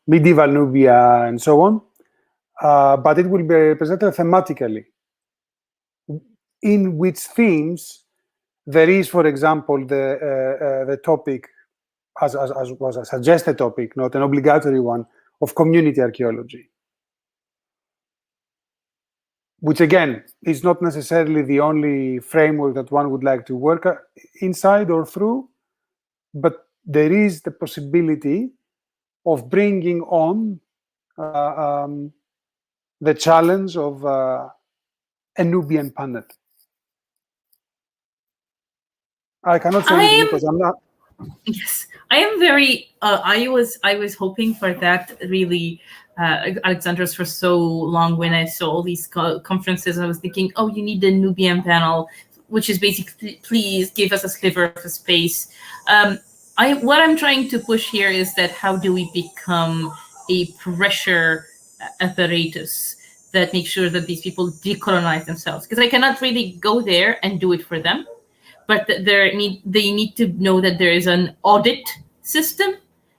medieval Nubia, and so on. But it will be represented thematically, in which themes there is, for example, the topic, as was a suggested topic, not an obligatory one, of community archaeology, which again is not necessarily the only framework that one would like to work inside or through, but there is the possibility of bringing on the challenge of a Nubian panel. I cannot say anything because I'm not. Yes, I am very. I was hoping for that really, Alexandros, for so long. When I saw all these conferences, I was thinking, oh, you need the Nubian panel, which is basically, please give us a sliver of a space. What I'm trying to push here is that how do we become a pressure apparatus that makes sure that these people decolonize themselves? Because I cannot really go there and do it for them. But they need to know that there is an audit system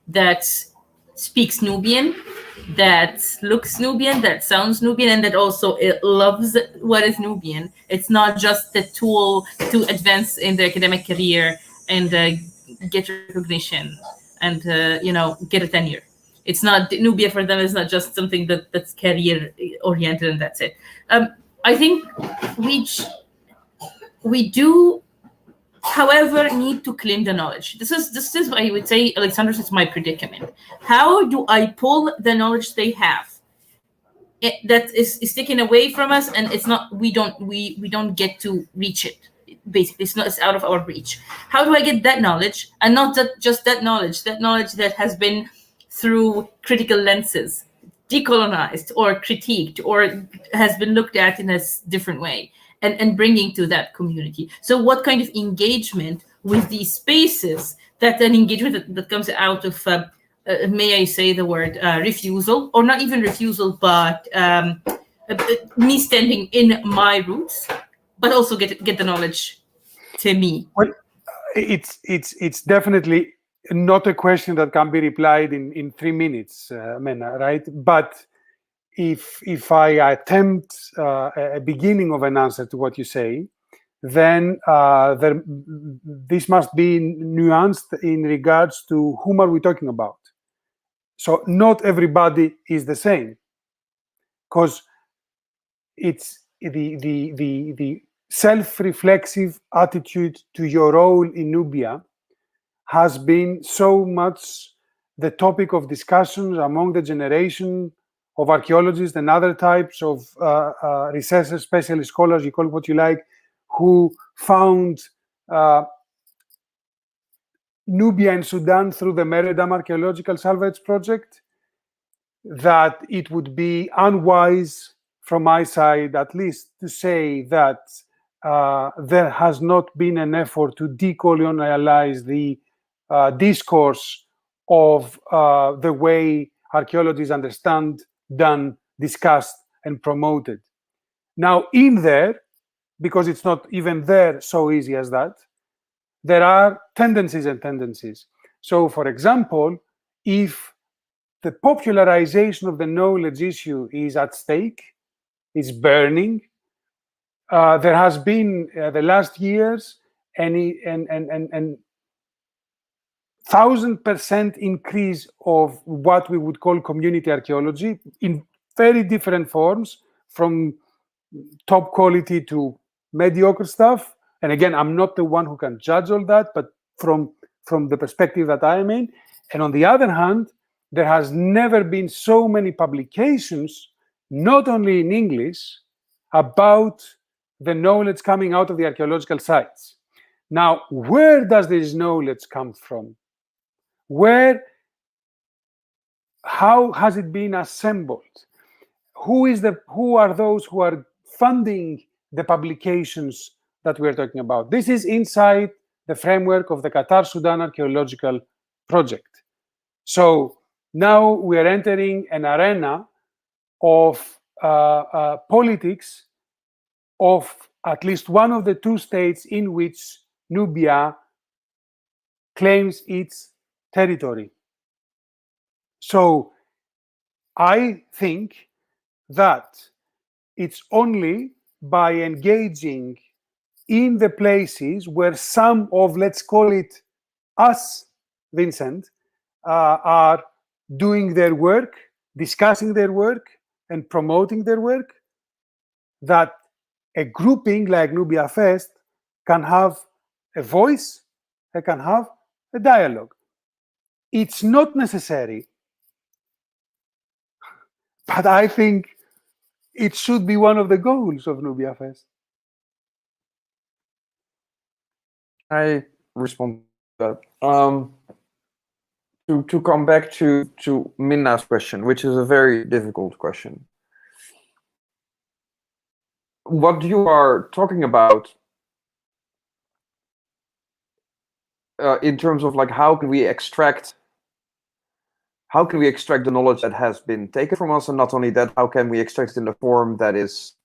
that speaks Nubian, that looks Nubian, that sounds Nubian, and that also it loves what is Nubian. It's not just a tool to advance in the academic career and get recognition and get a tenure. It's not Nubia for them. Is not just something that's career oriented and that's it. I think we do. However, need to claim the knowledge. This is I would say, Alexandros, is my predicament. How do I pull the knowledge they have that is taken away from us, and it's not we don't get to reach it. Basically, it's out of our reach. How do I get that knowledge, and not just that knowledge that has been through critical lenses, decolonized or critiqued, or has been looked at in a different way? And bringing to that community. So what kind of engagement with these spaces, that an engagement that comes out of, may I say the word, refusal, or not even refusal, but me standing in my roots, but also get the knowledge to me? Well, it's definitely not a question that can be replied in 3 minutes, Mena, right? But if I attempt a beginning of an answer to what you say, then this must be nuanced in regards to whom are we talking about. So not everybody is the same, because it's the self-reflexive attitude to your role in Nubia has been so much the topic of discussions among the generation of archaeologists and other types of researchers, specialist scholars, you call it what you like, who found Nubia and Sudan through the Meredam Archaeological Salvage Project, that it would be unwise from my side, at least, to say that there has not been an effort to decolonialize the discourse of the way archaeologists understand, done, discussed, and promoted. Now, in there, because it's not even there so easy as that, there are tendencies and tendencies. So, for example, if the popularization of the knowledge issue is at stake, is burning, there has been the last years and 1,000% increase of what we would call community archaeology in very different forms, from top quality to mediocre stuff. And again, I'm not the one who can judge all that, but from the perspective that I am in. And on the other hand, there has never been so many publications, not only in English, about the knowledge coming out of the archaeological sites. Now, where does this knowledge come from? How has it been assembled? Who are those who are funding the publications that we're talking about? This is inside the framework of the Qatar-Sudan Archaeological Project. So now we are entering an arena of politics of at least one of the two states in which Nubia claims its territory. So I think that it's only by engaging in the places where some of, let's call it us, Vincent, are doing their work, discussing their work, and promoting their work, that a grouping like NubiaFest can have a voice, and can have a dialogue. It's not necessary, but I think it should be one of the goals of NubiaFest. I respond to that. To come back to Minna's question, which is a very difficult question. What you are talking about in terms of like how can we extract the knowledge that has been taken from us, and not only that, how can we extract it in a form that is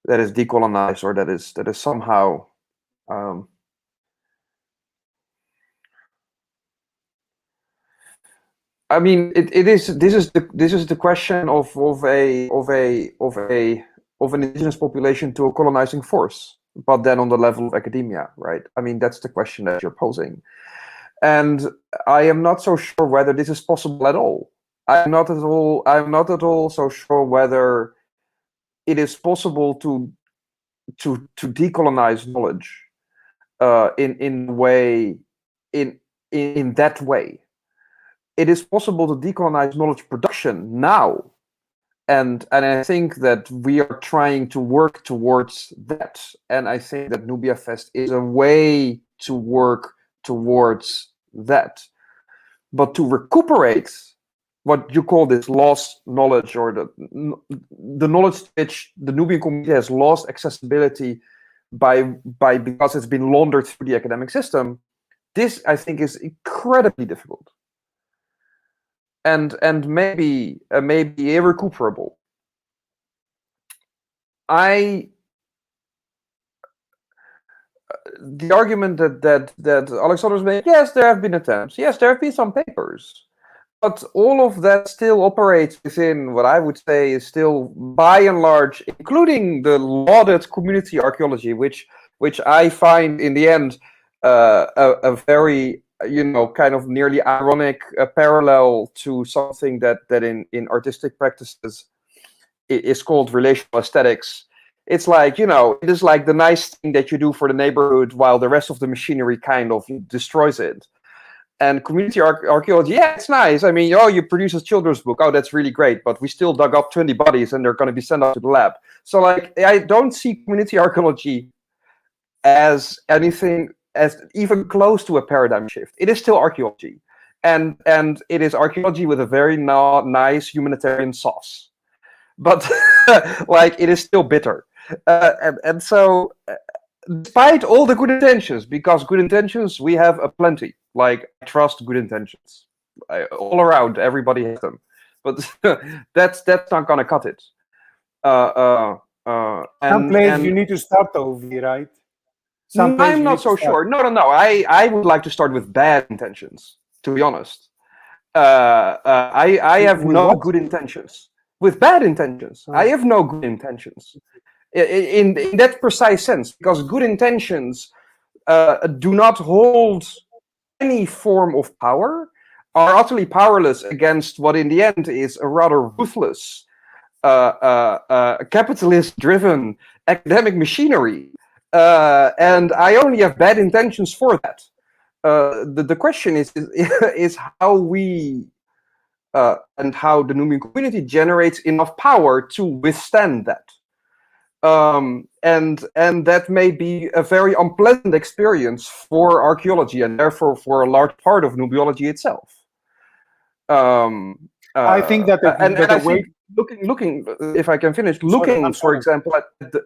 decolonized, or that is somehow I mean, this is the question of an indigenous population to a colonizing force, but then on the level of academia, right? I mean, that's the question that you're posing, and I am not so sure whether this is possible at all. I'm not at all so sure whether it is possible to decolonize knowledge in that way. It is possible to decolonize knowledge production now, and I think that we are trying to work towards that. And I think that NubiaFest is a way to work towards that. But to recuperate what you call this lost knowledge, or the knowledge which the Nubian community has lost accessibility because it's been laundered through the academic system, this I think is incredibly difficult. And maybe irrecuperable. The argument that Alexander's made, yes, there have been attempts, yes, there have been some papers, but all of that still operates within what I would say is still, by and large, including the lauded community archaeology, which I find in the end a very kind of nearly ironic parallel to something that in artistic practices is called relational aesthetics. It's like, it is like the nice thing that you do for the neighborhood while the rest of the machinery kind of destroys it. And community archaeology, yeah, it's nice. I mean, you produce a children's book. Oh, that's really great. But we still dug up 20 bodies and they're going to be sent out to the lab. So, like, I don't see community archaeology as anything as even close to a paradigm shift. It is still archaeology, and it is archaeology with a very nice humanitarian sauce, but like it is still bitter, and so despite all the good intentions, because good intentions we have aplenty. Like, I trust good intentions all around. Everybody has them, but that's not gonna cut it. Some place you need to start over, right? Sometimes I'm you not need to so start. sure. No. I would like to start with bad intentions, to be honest. I have With no what? good intentions. With bad intentions. I have no good intentions. In that precise sense, because good intentions do not hold any form of power, are utterly powerless against what in the end is a rather ruthless, capitalist-driven academic machinery. And I only have bad intentions for that. The question is how we and how the Nubian community generates enough power to withstand that. And that may be a very unpleasant experience for archaeology and therefore for a large part of Nubiology itself. I think that I think looking, if I can finish, looking, for example, at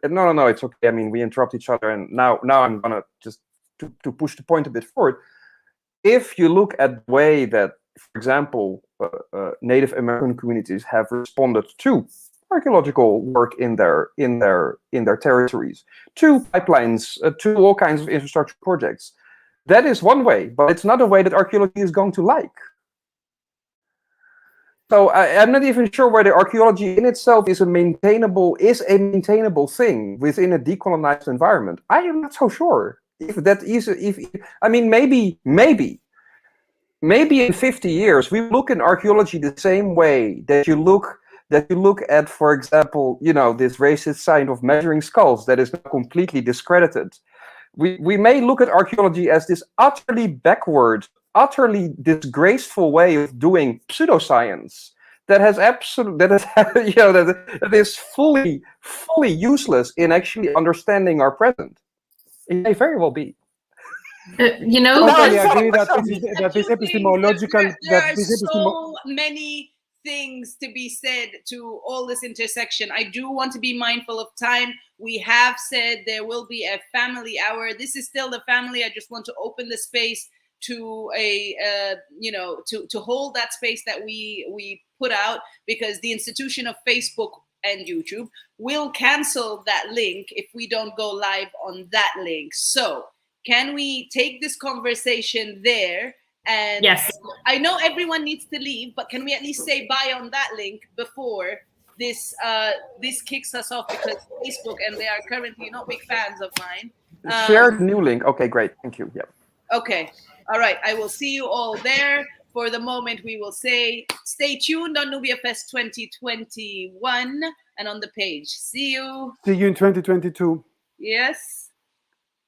no, it's okay. I mean, we interrupt each other, and now I'm gonna just to push the point a bit forward. If you look at the way that, for example, Native American communities have responded to archaeological work in their territories, to pipelines, to all kinds of infrastructure projects, that is one way, but it's not a way that archaeology is going to like. So I'm not even sure whether archaeology in itself is a maintainable thing within a decolonized environment. I am not so sure if that is. I mean, maybe in 50 years we look in archaeology the same way that you look at, for example, this racist sign of measuring skulls that is now completely discredited. We may look at archaeology as this utterly backward, utterly disgraceful way of doing pseudoscience that is fully useless in actually understanding our present. It may very well be. Totally agree that this epistemological. There are so many things to be said to all this intersection. I do want to be mindful of time. We have said there will be a family hour. This is still the family. I just want to open the space to to hold that space that we put out, because the institution of Facebook and YouTube will cancel that link if we don't go live on that link. So can we take this conversation there? And yes, I know everyone needs to leave, but can we at least say bye on that link before this kicks us off, because Facebook, and they are currently not big fans of mine. Share the new link. Okay, great. Thank you. Yeah. Okay. All right. I will see you all there. For the moment, we will say stay tuned on NubiaFest 2021 and on the page. See you. See you in 2022. Yes.